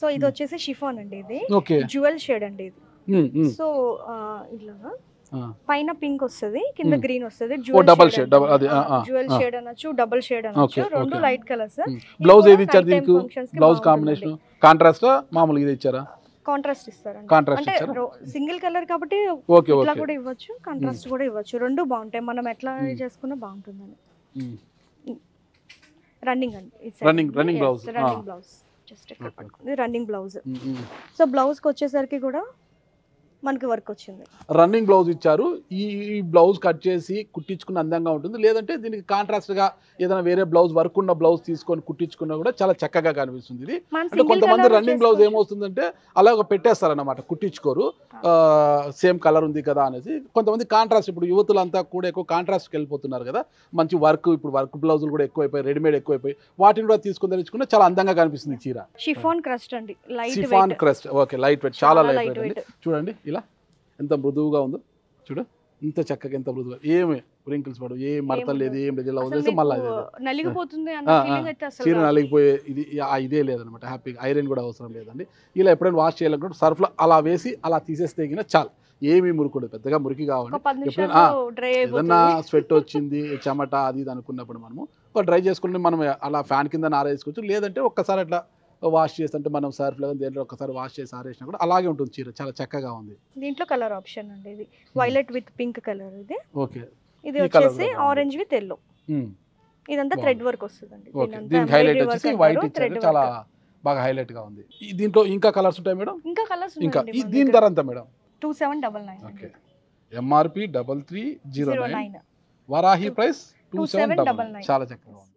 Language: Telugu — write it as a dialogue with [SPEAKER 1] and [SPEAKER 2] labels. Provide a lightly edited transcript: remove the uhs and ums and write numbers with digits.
[SPEAKER 1] సో ఇది వచ్చేసి షిఫాన్ అండి. ఇది
[SPEAKER 2] ఓకే.
[SPEAKER 1] జ్యువెల్ షేడ్ అండి ఇది. సో ఇలాగా పైన పింక్ వస్తది, కింద గ్రీన్ వస్తది.
[SPEAKER 2] డబుల్ షేడ్, అది
[SPEAKER 1] జ్యువెల్ షేడ్ అనొచ్చు, డబుల్ షేడ్ అనొచ్చు. రెండు లైట్ కలర్స్.
[SPEAKER 2] బ్లౌజ్ ఏది ఇచ్చారు దీనికి? బ్లౌజ్ కాంబినేషన్ కాంట్రాస్ట్ మామూలుగా ఇది ఇచ్చారా?
[SPEAKER 1] కాంట్రాస్ట్ ఇస్తారండి.
[SPEAKER 2] కాంట్రాస్ట్
[SPEAKER 1] అంటే
[SPEAKER 2] ఇచ్చారా?
[SPEAKER 1] సింగిల్ కలర్ కాబట్టి
[SPEAKER 2] ఓకే
[SPEAKER 1] ఇట్లా
[SPEAKER 2] ఓకే.
[SPEAKER 1] కూడా ఇవ్వచ్చు, కాంట్రాస్ట్ కూడా ఇవ్వచ్చు. రెండు బాగుంటాయి, మనం ఎట్లా చేసుకున్నా బాగుంటుందని. రన్నింగ్ అండి,
[SPEAKER 2] running blouse.
[SPEAKER 1] Running blouse just ఇక్కడ పట్టుకుంది రన్నింగ్ బ్లౌజ్. సో బ్లౌజ్ కి వచ్చేసరికి కూడా మనకి వర్క్ వచ్చింది.
[SPEAKER 2] రన్నింగ్ బ్లౌజ్ ఇచ్చారు. ఈ బ్లౌజ్ కట్ చేసి కుట్టించుకున్న అందంగా ఉంటుంది, లేదంటే దీనికి కాంట్రాస్ట్ గా ఏదైనా వేరే బ్లౌజ్ వర్క్ ఉన్న బ్లౌజ్ తీసుకొని కుట్టించుకున్నా కూడా చాలా చక్కగా కనిపిస్తుంది ఇది. అంటే కొంతమంది రన్నింగ్ బ్లౌజ్ ఏమవుతుందంటే అలాగ పెట్టేస్తారన్నమాట, కుట్టించుకోరు, సేమ్ కలర్ ఉంది కదా అనేసి. కొంతమంది కాంట్రాస్ట్, ఇప్పుడు యువతులంతా కూడా ఎక్కువ కాంట్రాస్ట్కి వెళ్ళిపోతున్నారు కదా, మంచి వర్క్, ఇప్పుడు వర్క్ బ్లౌజులు కూడా ఎక్కువైపోయి, రెడీమేడ్ ఎక్కువైపోయి, వాటిని కూడా తీసుకుని తెచ్చుకున్నా చాలా అందంగా కనిపిస్తుంది చీర.
[SPEAKER 1] షిఫాన్ క్రస్ట్ అండి, light
[SPEAKER 2] chiffon crust. Okay, light weight, చాలా లైట్ వెయిట్ అండి. చూడండి ఇలా ఎంత మృదువుగా ఉందో, చూడు ఇంత చక్కగా, ఎంత మృదువుగా, ఏమి రింకిల్స్ పడు, ఏ మడతలు లేదు, ఏం లేదు. ఇలా వదిలేసి మళ్ళీ
[SPEAKER 1] నలిగిపోతుంది
[SPEAKER 2] చీర నలిగిపోయే ఇదే లేదనమాట. హ్యాపీగా ఐరన్ కూడా అవసరం లేదండి. ఇలా ఎప్పుడైనా వాష్ చేయాలనుకుంటే సర్ఫ్లో అలా వేసి అలా తీసేస్తే తగిన చాలు, ఏమీ మురుకుడు, పెద్దగా మురికి కావాలి. ఎప్పుడైనా ఏదన్నా స్వెట్ వచ్చింది, చెమట అది ఇది అనుకున్నప్పుడు మనము డ్రై చేసుకుంటే మనం అలా ఫ్యాన్ కింద ఆరేసుకోవచ్చు, లేదంటే ఒక్కసారి అట్లా వాష్ చేస్తుంటే మనం సర్ఫ్లో దేంట్లో ఒకసారి వాష్ చేసి ఆరేసినా కూడా అలాగే ఉంటుంది చీర, చాలా చక్కగా ఉంది.
[SPEAKER 1] దీంట్లో కలర్ ఆప్షన్ అండి, ఇది వైలెట్ విత్ పింక్ కలర్. ఇది
[SPEAKER 2] ఓకే,
[SPEAKER 1] ఇది వచ్చేసి ఆరెంజ్ విత్ ఎల్లో. ఇదంతా థ్రెడ్ వర్క్ వస్తుందండి.
[SPEAKER 2] దీనికి హైలైట్ వచ్చేసి వైట్ ఇచ్చారు, చాలా బాగా హైలైట్ గా ఉంది. దీంట్లో ఇంకా కలర్స్ ఉంటాయి మేడం?
[SPEAKER 1] ఇంకా కలర్స్
[SPEAKER 2] ఇంకా దీని ధర ఎంత madam?
[SPEAKER 1] 2799.
[SPEAKER 2] Okay, MRP 3309, Varahi price 2799. చాలా చక్కగా ఉంది.